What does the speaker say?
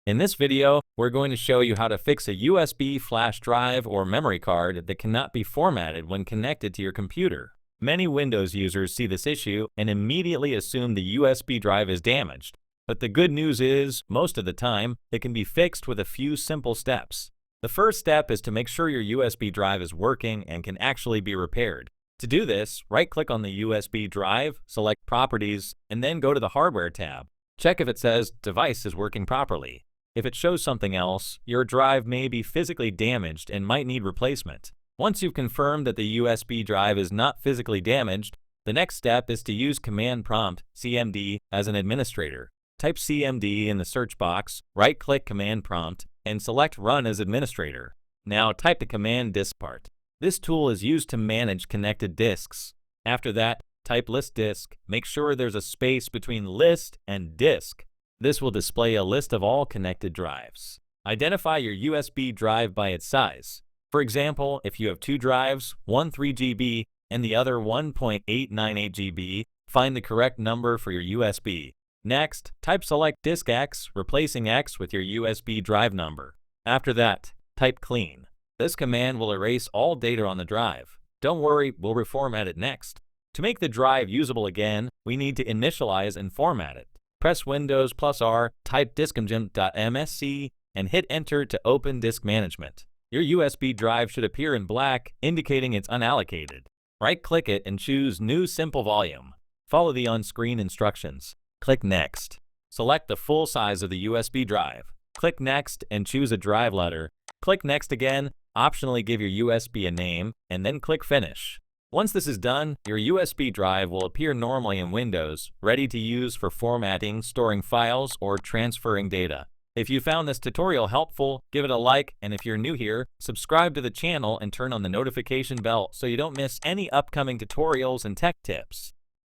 In this video, we're going to show you how to fix a USB flash drive or memory card that cannot be formatted when connected to your computer. Many Windows users see this issue and immediately assume the USB drive is damaged. But the good news is, most of the time, it can be fixed with a few simple steps. The first step is to make sure your USB drive is working and can actually be repaired. To do this, right-click on the USB drive, select Properties, and then go to the Hardware tab. Check if it says Device is working properly. If it shows something else, your drive may be physically damaged and might need replacement. Once you've confirmed that the USB drive is not physically damaged, the next step is to use Command Prompt (CMD) as an administrator. Type CMD in the search box, right-click Command Prompt, and select Run as Administrator. Now type the command disk part. This tool is used to manage connected disks. After that, type list disk. Make sure there's a space between list and disk. This will display a list of all connected drives. Identify your USB drive by its size. For example, if you have two drives, one 3 GB and the other 1.898 GB, find the correct number for your USB. Next, type select disk X, replacing X with your USB drive number. After that, type clean. This command will erase all data on the drive. Don't worry, we'll reformat it next. To make the drive usable again, we need to initialize and format it. Press Windows +R, type diskmgm.msc, and hit Enter to open Disk Management. Your USB drive should appear in black, indicating it's unallocated. Right-click it and choose New Simple Volume. Follow the on-screen instructions. Click Next. Select the full size of the USB drive. Click Next and choose a drive letter. Click Next again, optionally give your USB a name, and then click Finish. Once this is done, your USB drive will appear normally in Windows, ready to use for formatting, storing files, or transferring data. If you found this tutorial helpful, give it a like, and if you're new here, subscribe to the channel and turn on the notification bell so you don't miss any upcoming tutorials and tech tips.